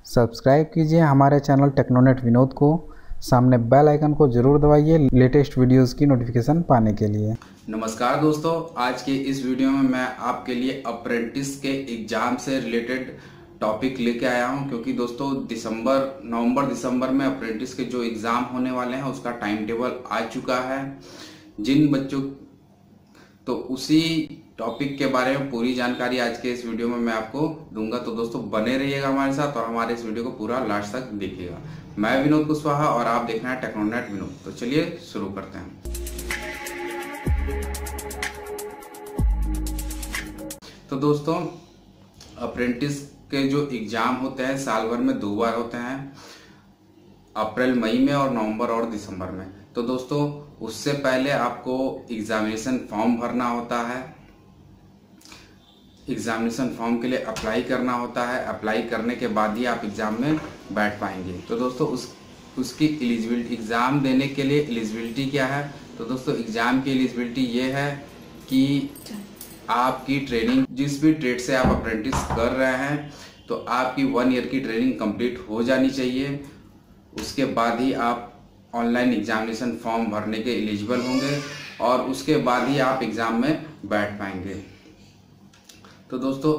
Subscribe कीजिए हमारे channel टेक्नोनेट Vinod को। सामने बेल आइकन को जरूर दबाइए लेटेस्ट वीडियोस की नोटिफिकेशन पाने के लिए। नमस्कार दोस्तों, आज के इस वीडियो में मैं आपके लिए अप्रेंटिस के एग्ज़ाम से रिलेटेड टॉपिक लेके आया हूं, क्योंकि दोस्तों नवंबर दिसंबर में अप्रेंटिस के जो एग्ज़ाम होने वाले हैं उसका टाइम टेबल आ चुका है। जिन बच्चों तो उसी टॉपिक के बारे में पूरी जानकारी आज के इस वीडियो में मैं आपको दूंगा। तो दोस्तों बने रहिएगा हमारे साथ और हमारे इस वीडियो को पूरा लास्ट तक देखिएगा। मैं विनोद कुशवाहा और आप देख रहे हैं टेक्नोनेट विनोद। तो चलिए शुरू करते हैं। तो दोस्तों अप्रेंटिस के जो एग्जाम होते हैं साल भर में 2 बार होते हैं, अप्रैल मई में और नवंबर और दिसंबर में। तो दोस्तों उससे पहले आपको एग्जामिनेशन फॉर्म भरना होता है। एग्जामिनेशन फॉर्म के लिए अप्लाई करना होता है। अप्लाई करने के बाद ही आप एग्ज़ाम में बैठ पाएंगे। तो दोस्तों उसकी एलिजिबिलिटी, एग्ज़ाम देने के लिए एलिजिबिलिटी क्या है? तो दोस्तों एग्ज़ाम की एलिजिबिलिटी ये है कि आपकी ट्रेनिंग, जिस भी ट्रेड से आप अप्रेंटिस कर रहे हैं, तो आपकी 1 ईयर की ट्रेनिंग कंप्लीट हो जानी चाहिए। उसके बाद ही आप ऑनलाइन एग्जामिनेशन फॉर्म भरने के एलिजिबल होंगे और उसके बाद ही आप एग्ज़ाम में बैठ पाएंगे। तो दोस्तों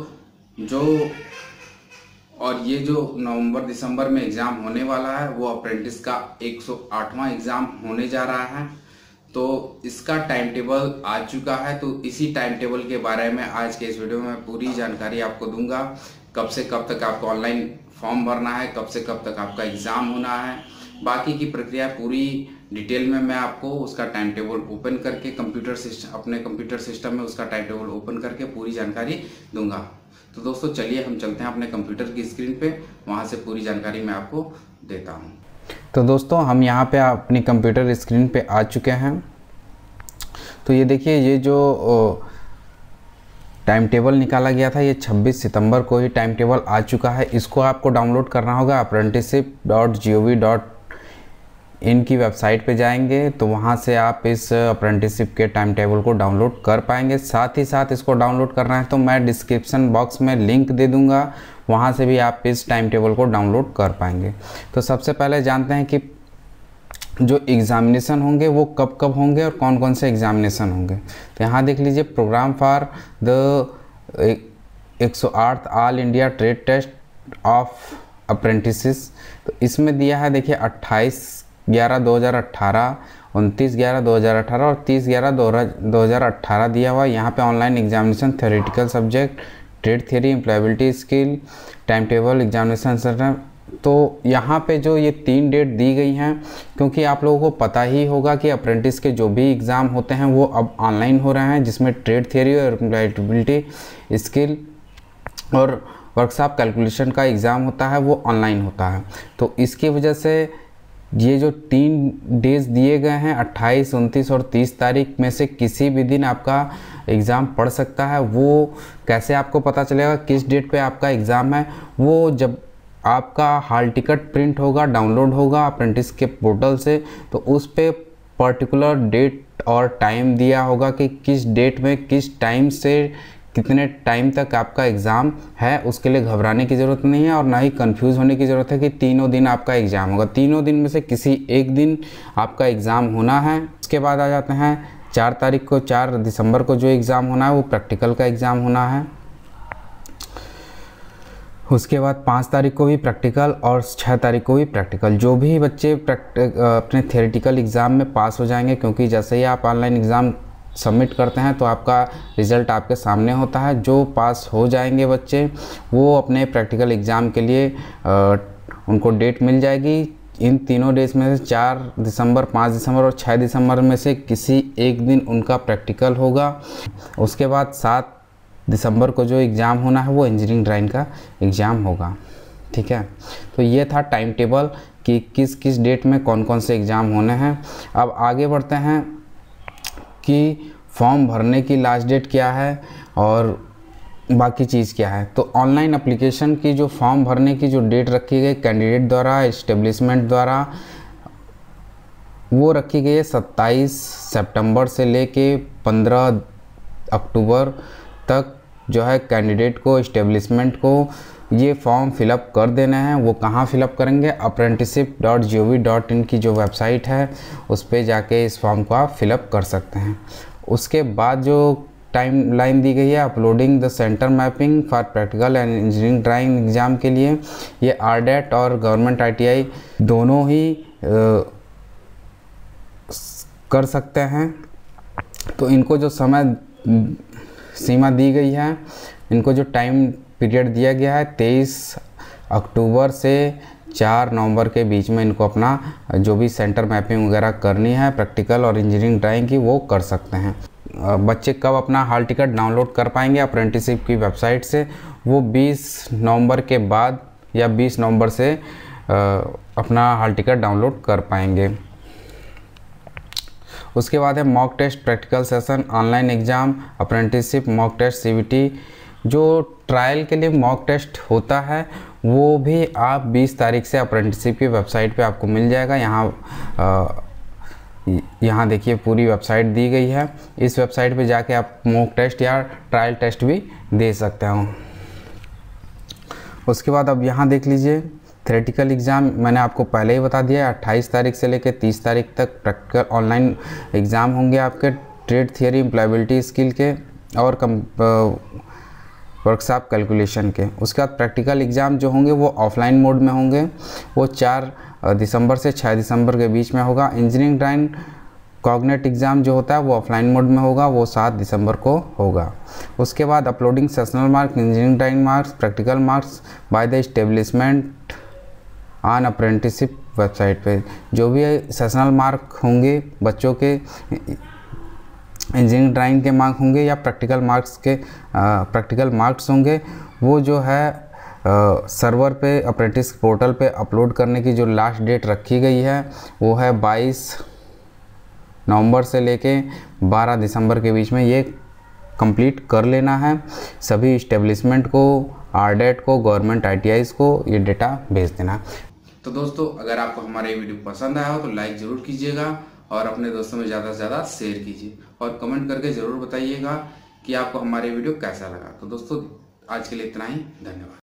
ये जो नवंबर दिसंबर में एग्ज़ाम होने वाला है वो अप्रेंटिस का 108वां एग्ज़ाम होने जा रहा है। तो इसका टाइम टेबल आ चुका है। तो इसी टाइम टेबल के बारे में आज के इस वीडियो में पूरी जानकारी आपको दूंगा। कब से कब तक आपको ऑनलाइन फॉर्म भरना है, कब से कब तक आपका एग्ज़ाम होना है, बाकी की प्रक्रिया पूरी डिटेल में मैं आपको उसका टाइम टेबल ओपन करके अपने कंप्यूटर सिस्टम में उसका टाइम टेबल ओपन करके पूरी जानकारी दूंगा। तो दोस्तों चलिए हम चलते हैं अपने कंप्यूटर की स्क्रीन पे, वहाँ से पूरी जानकारी मैं आपको देता हूँ। तो दोस्तों हम यहाँ पे अपनी कंप्यूटर स्क्रीन पे आ चुके हैं। तो ये देखिए, ये जो टाइम टेबल निकाला गया था ये 26 सितंबर को ही टाइम टेबल आ चुका है। इसको आपको डाउनलोड करना होगा। apprenticeship.gov.in की वेबसाइट पे जाएंगे तो वहाँ से आप इस अप्रेंटिसशिप के टाइम टेबल को डाउनलोड कर पाएंगे। साथ ही साथ इसको डाउनलोड करना है तो मैं डिस्क्रिप्शन बॉक्स में लिंक दे दूँगा, वहाँ से भी आप इस टाइम टेबल को डाउनलोड कर पाएंगे। तो सबसे पहले जानते हैं कि जो एग्ज़ामिनेशन होंगे वो कब कब होंगे और कौन कौन से एग्ज़ामिनेशन होंगे। तो यहाँ देख लीजिए, program for the 108 all India trade test of apprentices. तो इसमें दिया है देखिए 28/11/2018, 29/11/2018 और 30/11/2018 दिया हुआ। यहाँ पे online examination, theoretical subject, trade theory, employability skill, time table, examination centre. तो यहाँ पे जो ये 3 डेट दी गई हैं, क्योंकि आप लोगों को पता ही होगा कि अप्रेंटिस के जो भी एग्ज़ाम होते हैं वो अब ऑनलाइन हो रहे हैं, जिसमें ट्रेड थियरी और एम्प्लॉयबिलिटी स्किल और वर्कशॉप कैलकुलेशन का एग्ज़ाम होता है वो ऑनलाइन होता है। तो इसकी वजह से ये जो 3 डेज दिए गए हैं 28, 29 और 30 तारीख में से किसी भी दिन आपका एग्ज़ाम पड़ सकता है। वो कैसे आपको पता चलेगा किस डेट पे आपका एग्ज़ाम है? वो जब आपका हॉल टिकट प्रिंट होगा, डाउनलोड होगा अप्रेंटिस के पोर्टल से, तो उस पे पर्टिकुलर डेट और टाइम दिया होगा कि किस डेट में किस टाइम से कितने टाइम तक आपका एग्ज़ाम है। उसके लिए घबराने की ज़रूरत नहीं है और ना ही कंफ्यूज होने की ज़रूरत है कि तीनों दिन आपका एग्ज़ाम होगा। तीनों दिन में से किसी एक दिन आपका एग्ज़ाम होना है। उसके बाद आ जाते हैं 4 दिसंबर को जो एग्ज़ाम होना है वो प्रैक्टिकल का एग्ज़ाम होना है। उसके बाद 5 तारीख को भी प्रैक्टिकल और 6 तारीख को भी प्रैक्टिकल। जो भी बच्चे अपने थियोरेटिकल एग्ज़ाम में पास हो जाएंगे, क्योंकि जैसे ही आप ऑनलाइन एग्ज़ाम सबमिट करते हैं तो आपका रिज़ल्ट आपके सामने होता है। जो पास हो जाएंगे बच्चे वो अपने प्रैक्टिकल एग्ज़ाम के लिए उनको डेट मिल जाएगी। इन तीनों डेज में से 4 दिसंबर, 5 दिसंबर और 6 दिसंबर में से किसी एक दिन उनका प्रैक्टिकल होगा। उसके बाद 7 दिसंबर को जो एग्ज़ाम होना है वो इंजीनियरिंग ड्राइंग का एग्ज़ाम होगा। ठीक है, तो ये था टाइम टेबल कि किस किस डेट में कौन कौन से एग्ज़ाम होने हैं। अब आगे बढ़ते हैं कि फॉर्म भरने की लास्ट डेट क्या है और बाकी चीज़ क्या है। तो ऑनलाइन एप्लीकेशन की जो फॉर्म भरने की जो डेट रखी गई कैंडिडेट द्वारा, इस्टेब्लिशमेंट द्वारा, वो रखी गई है 27 सितंबर से लेके 15 अक्टूबर तक जो है कैंडिडेट को, इस्टेब्लिशमेंट को ये फॉर्म फिलअप कर देना है। वो कहाँ फिलअप करेंगे, apprenticeship.gov.in की जो वेबसाइट है उस पर जाके इस फॉर्म को आप फिलअप कर सकते हैं। उसके बाद जो टाइम लाइन दी गई है, uploading the centre mapping for practical and engineering drawing exam के लिए, ये RDET और गवर्नमेंट ITI दोनों ही कर सकते हैं। तो इनको जो समय सीमा दी गई है, इनको जो टाइम पीरियड दिया गया है 23 अक्टूबर से 4 नवंबर के बीच में इनको अपना जो भी सेंटर मैपिंग वगैरह करनी है प्रैक्टिकल और इंजीनियरिंग ड्राइंग की, वो कर सकते हैं। बच्चे कब अपना हॉल टिकट डाउनलोड कर पाएंगे अप्रेंटिसशिप की वेबसाइट से, वो 20 नवंबर के बाद या 20 नवंबर से अपना हॉल टिकट डाउनलोड कर पाएंगे। उसके बाद है mock test practical session, online exam, apprenticeship mock test CVT। जो ट्रायल के लिए मॉक टेस्ट होता है वो भी आप 20 तारीख से अप्रेंटिसशिप की वेबसाइट पे आपको मिल जाएगा। यहाँ देखिए पूरी वेबसाइट दी गई है। इस वेबसाइट पे जाके आप मॉक टेस्ट या ट्रायल टेस्ट भी दे सकते हो। उसके बाद अब यहाँ देख लीजिए थ्योरेटिकल एग्ज़ाम, मैंने आपको पहले ही बता दिया है 28 तारीख से लेकर 30 तारीख तक प्रैक्टिकल ऑनलाइन एग्ज़ाम होंगे आपके ट्रेड थियरी, एम्प्लॉयबिलिटी स्किल के और वर्कशॉप कैलकुलेशन के। उसके बाद प्रैक्टिकल एग्ज़ाम जो होंगे वो ऑफलाइन मोड में होंगे, वो 4 दिसंबर से 6 दिसंबर के बीच में होगा। इंजीनियरिंग ड्राइंग कॉग्नेट एग्ज़ाम जो होता है वो ऑफलाइन मोड में होगा, वो 7 दिसंबर को होगा। उसके बाद uploading sessional marks, engineering drawing marks, practical marks by the establishment on apprenticeship website पे। जो भी सेशनल मार्क होंगे बच्चों के, इंजीनियरिंग ड्राइंग के मार्क होंगे या प्रैक्टिकल मार्क्स होंगे, वो जो है सर्वर पे अप्रेंटिस पोर्टल पे अपलोड करने की जो लास्ट डेट रखी गई है वो है 22 नवंबर से लेके 12 दिसंबर के बीच में ये कंप्लीट कर लेना है। सभी इस्टेब्लिशमेंट को, RDET को, गवर्नमेंट ITIs को ये डेटा भेज देना। तो दोस्तों अगर आपको हमारा ये वीडियो पसंद आया हो तो लाइक ज़रूर कीजिएगा और अपने दोस्तों में ज़्यादा से ज़्यादा शेयर कीजिए और कमेंट करके ज़रूर बताइएगा कि आपको हमारे वीडियो कैसा लगा। तो दोस्तों आज के लिए इतना ही, धन्यवाद।